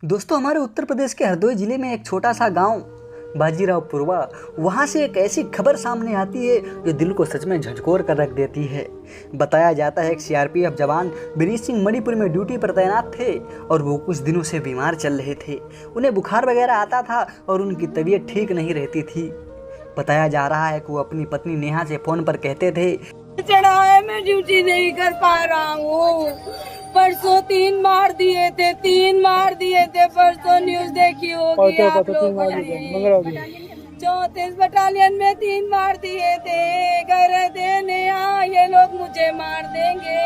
दोस्तों, हमारे उत्तर प्रदेश के हरदोई जिले में एक छोटा सा गांव बाजीरावपुरवा, वहां से एक ऐसी खबर सामने आती है जो दिल को सच में झंझोर कर रख देती है। बताया जाता है कि सीआरपीएफ जवान विनीत सिंह मणिपुर में ड्यूटी पर तैनात थे और वो कुछ दिनों से बीमार चल रहे थे। उन्हें बुखार वगैरह आता था और उनकी तबीयत ठीक नहीं रहती थी। बताया जा रहा है कि वो अपनी पत्नी नेहा से फोन पर कहते थे, चढ़ा है, मैं ड्यूटी नहीं कर पा रहा हूँ। परसों 3 मार दिए थे, परसों न्यूज देखी होगी आप लोगों ने। 34 बटालियन में 3 मार दिए थे। घर देने ये लोग मुझे मार देंगे।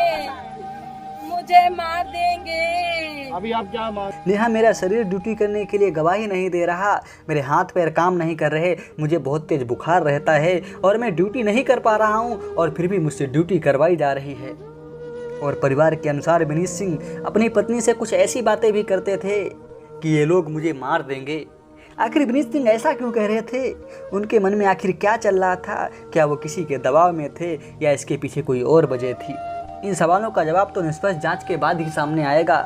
अभी आप क्या मार? नेहा, मेरा शरीर ड्यूटी करने के लिए गवाही नहीं दे रहा, मेरे हाथ पैर काम नहीं कर रहे, मुझे बहुत तेज बुखार रहता है और मैं ड्यूटी नहीं कर पा रहा हूँ और फिर भी मुझसे ड्यूटी करवाई जा रही है। और परिवार के अनुसार विनीत सिंह अपनी पत्नी से कुछ ऐसी बातें भी करते थे कि ये लोग मुझे मार देंगे। आखिर विनीत सिंह ऐसा क्यों कह रहे थे? उनके मन में आखिर क्या चल रहा था? क्या वो किसी के दबाव में थे या इसके पीछे कोई और वजह थी? इन सवालों का जवाब तो निष्पक्ष जांच के बाद ही सामने आएगा।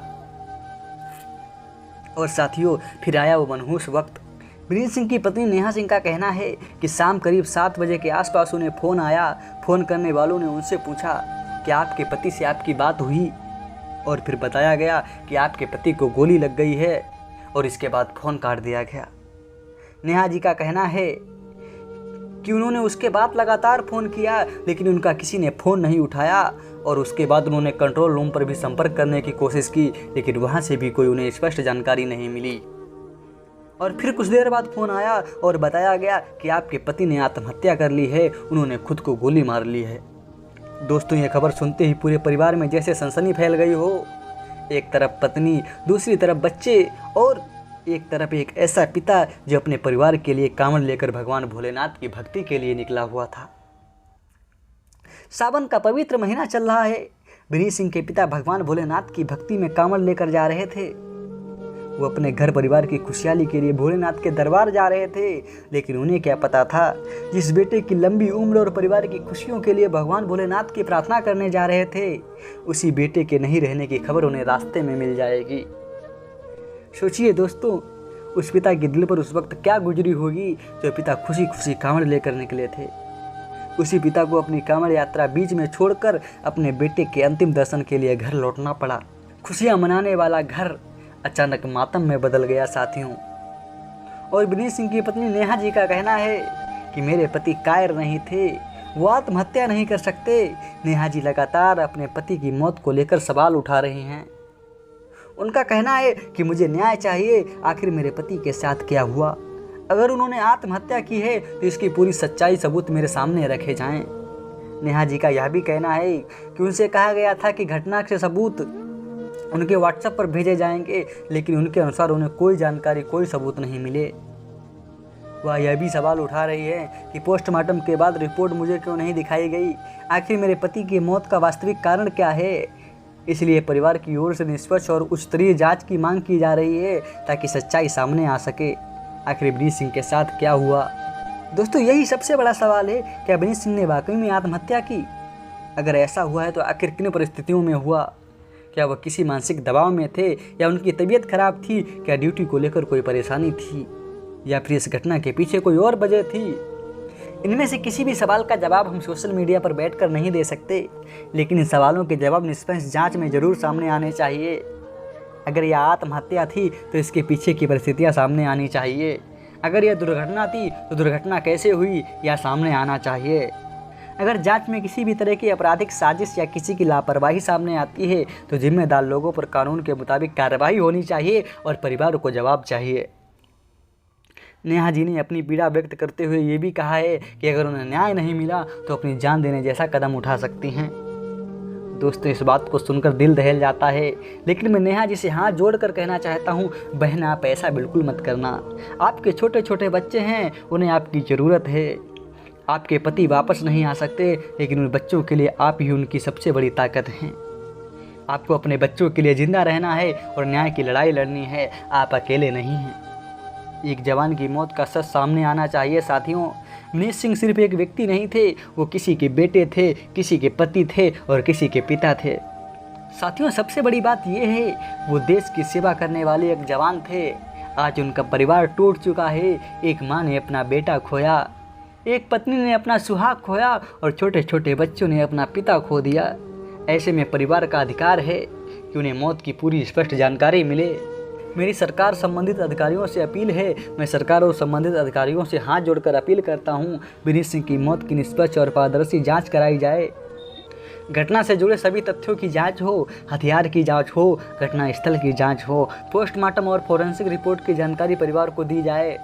और साथियों, फिर आया वो मनहूस वक्त। विनीत सिंह की पत्नी नेहा सिंह का कहना है कि शाम करीब 7 बजे के आसपास उन्हें फ़ोन आया। फ़ोन करने वालों ने उनसे पूछा कि आपके पति से आपकी बात हुई, और फिर बताया गया कि आपके पति को गोली लग गई है और इसके बाद फ़ोन काट दिया गया। नेहा जी का कहना है कि उन्होंने उसके बाद लगातार फ़ोन किया लेकिन उनका किसी ने फ़ोन नहीं उठाया और उसके बाद उन्होंने कंट्रोल रूम पर भी संपर्क करने की कोशिश की लेकिन वहाँ से भी कोई उन्हें स्पष्ट जानकारी नहीं मिली। और फिर कुछ देर बाद फ़ोन आया और बताया गया कि आपके पति ने आत्महत्या कर ली है, उन्होंने खुद को गोली मार ली है। दोस्तों, ये खबर सुनते ही पूरे परिवार में जैसे सनसनी फैल गई हो। एक तरफ पत्नी, दूसरी तरफ बच्चे और एक तरफ एक ऐसा पिता जो अपने परिवार के लिए कांवड़ लेकर भगवान भोलेनाथ की भक्ति के लिए निकला हुआ था। सावन का पवित्र महीना चल रहा है। विनीत सिंह के पिता भगवान भोलेनाथ की भक्ति में कांवड़ लेकर जा रहे थे। वो अपने घर परिवार की खुशहाली के लिए भोलेनाथ के दरबार जा रहे थे, लेकिन उन्हें क्या पता था जिस बेटे की लंबी उम्र और परिवार की खुशियों के लिए भगवान भोलेनाथ की प्रार्थना करने जा रहे थे, उसी बेटे के नहीं रहने की खबर उन्हें रास्ते में मिल जाएगी। सोचिए दोस्तों, उस पिता के दिल पर उस वक्त क्या गुजरी होगी जो पिता खुशी खुशी कांवड़ लेकर निकले थे। उसी पिता को अपनी कांवड़ यात्रा बीच में छोड़कर अपने बेटे के अंतिम दर्शन के लिए घर लौटना पड़ा। खुशियां मनाने वाला घर अचानक मातम में बदल गया साथियों। और विनीत सिंह की पत्नी नेहा जी का कहना है कि मेरे पति कायर नहीं थे, वो आत्महत्या नहीं कर सकते। नेहा जी लगातार अपने पति की मौत को लेकर सवाल उठा रही हैं। उनका कहना है कि मुझे न्याय चाहिए, आखिर मेरे पति के साथ क्या हुआ? अगर उन्होंने आत्महत्या की है तो इसकी पूरी सच्चाई सबूत मेरे सामने रखे जाएं। नेहा जी का यह भी कहना है कि उनसे कहा गया था कि घटना के सबूत उनके व्हाट्सएप पर भेजे जाएंगे, लेकिन उनके अनुसार उन्हें कोई जानकारी, कोई सबूत नहीं मिले। वह यह भी सवाल उठा रही है कि पोस्टमार्टम के बाद रिपोर्ट मुझे क्यों नहीं दिखाई गई? आखिर मेरे पति की मौत का वास्तविक कारण क्या है? इसलिए परिवार की ओर से निष्पक्ष और उच्च स्तरीय जांच की मांग की जा रही है ताकि सच्चाई सामने आ सके। आखिर विनीत सिंह के साथ क्या हुआ? दोस्तों, यही सबसे बड़ा सवाल है, क्या विनीत सिंह ने वाकई में आत्महत्या की? अगर ऐसा हुआ है तो आखिर किन परिस्थितियों में हुआ? क्या वह किसी मानसिक दबाव में थे या उनकी तबीयत खराब थी? क्या ड्यूटी को लेकर कोई परेशानी थी या फिर इस घटना के पीछे कोई और वजह थी? इनमें से किसी भी सवाल का जवाब हम सोशल मीडिया पर बैठकर नहीं दे सकते, लेकिन इन सवालों के जवाब निष्पक्ष जांच में ज़रूर सामने आने चाहिए। अगर यह आत्महत्या थी तो इसके पीछे की परिस्थितियां सामने आनी चाहिए। अगर यह दुर्घटना थी तो दुर्घटना कैसे हुई यह सामने आना चाहिए। अगर जांच में किसी भी तरह की आपराधिक साजिश या किसी की लापरवाही सामने आती है तो जिम्मेदार लोगों पर कानून के मुताबिक कार्रवाई होनी चाहिए और परिवार को जवाब चाहिए। नेहा जी ने अपनी पीड़ा व्यक्त करते हुए ये भी कहा है कि अगर उन्हें न्याय नहीं मिला तो अपनी जान देने जैसा कदम उठा सकती हैं। दोस्तों, इस बात को सुनकर दिल दहल जाता है, लेकिन मैं नेहा जी से हाथ जोड़कर कहना चाहता हूँ, बहन आप ऐसा बिल्कुल मत करना। आपके छोटे छोटे बच्चे हैं, उन्हें आपकी ज़रूरत है। आपके पति वापस नहीं आ सकते, लेकिन उन बच्चों के लिए आप ही उनकी सबसे बड़ी ताकत हैं। आपको अपने बच्चों के लिए जिंदा रहना है और न्याय की लड़ाई लड़नी है, आप अकेले नहीं हैं। एक जवान की मौत का सच सामने आना चाहिए साथियों। विनीत सिंह सिर्फ एक व्यक्ति नहीं थे, वो किसी के बेटे थे, किसी के पति थे और किसी के पिता थे। साथियों, सबसे बड़ी बात ये है, वो देश की सेवा करने वाले एक जवान थे। आज उनका परिवार टूट चुका है। एक माँ ने अपना बेटा खोया, एक पत्नी ने अपना सुहाग खोया और छोटे छोटे बच्चों ने अपना पिता खो दिया। ऐसे में परिवार का अधिकार है कि उन्हें मौत की पूरी स्पष्ट जानकारी मिले। मेरी सरकार संबंधित अधिकारियों से अपील है, मैं सरकार और संबंधित अधिकारियों से हाथ जोड़कर अपील करता हूँ, विनीत सिंह की मौत की निष्पक्ष और पारदर्शी जाँच कराई जाए। घटना से जुड़े सभी तथ्यों की जांच हो, हथियार की जांच हो, घटना स्थल की जांच हो, पोस्टमार्टम और फोरेंसिक रिपोर्ट की जानकारी परिवार को दी जाए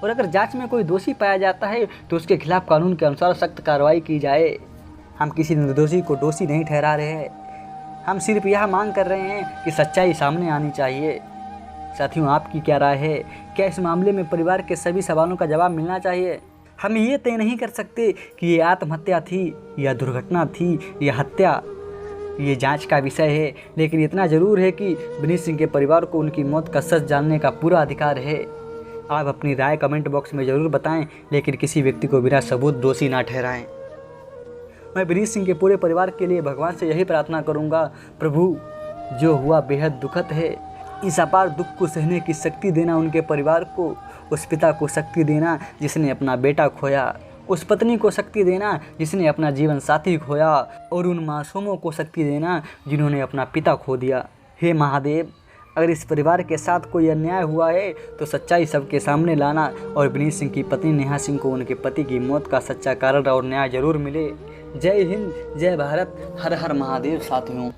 और अगर जांच में कोई दोषी पाया जाता है तो उसके खिलाफ कानून के अनुसार सख्त कार्रवाई की जाए। हम किसी निर्दोषी को दोषी नहीं ठहरा रहे हैं, हम सिर्फ यह मांग कर रहे हैं कि सच्चाई सामने आनी चाहिए। साथियों, आपकी क्या राय है? क्या इस मामले में परिवार के सभी सवालों का जवाब मिलना चाहिए? हम ये तय नहीं कर सकते कि ये आत्महत्या थी या दुर्घटना थी या हत्या, ये जांच का विषय है, लेकिन इतना ज़रूर है कि विनीत सिंह के परिवार को उनकी मौत का सच जानने का पूरा अधिकार है। आप अपनी राय कमेंट बॉक्स में ज़रूर बताएं, लेकिन किसी व्यक्ति को बिना सबूत दोषी ना ठहराएं। मैं विनीत सिंह के पूरे परिवार के लिए भगवान से यही प्रार्थना करूंगा, प्रभु, जो हुआ बेहद दुखद है, इस अपार दुख को सहने की शक्ति देना उनके परिवार को, उस पिता को शक्ति देना जिसने अपना बेटा खोया, उस पत्नी को शक्ति देना जिसने अपना जीवन साथी खोया और उन मासूमों को शक्ति देना जिन्होंने अपना पिता खो दिया। हे महादेव, अगर इस परिवार के साथ कोई अन्याय हुआ है तो सच्चाई सबके सामने लाना और विनीत सिंह की पत्नी नेहा सिंह को उनके पति की मौत का सच्चा कारण और न्याय जरूर मिले। जय हिंद, जय भारत, हर हर महादेव। साथियों।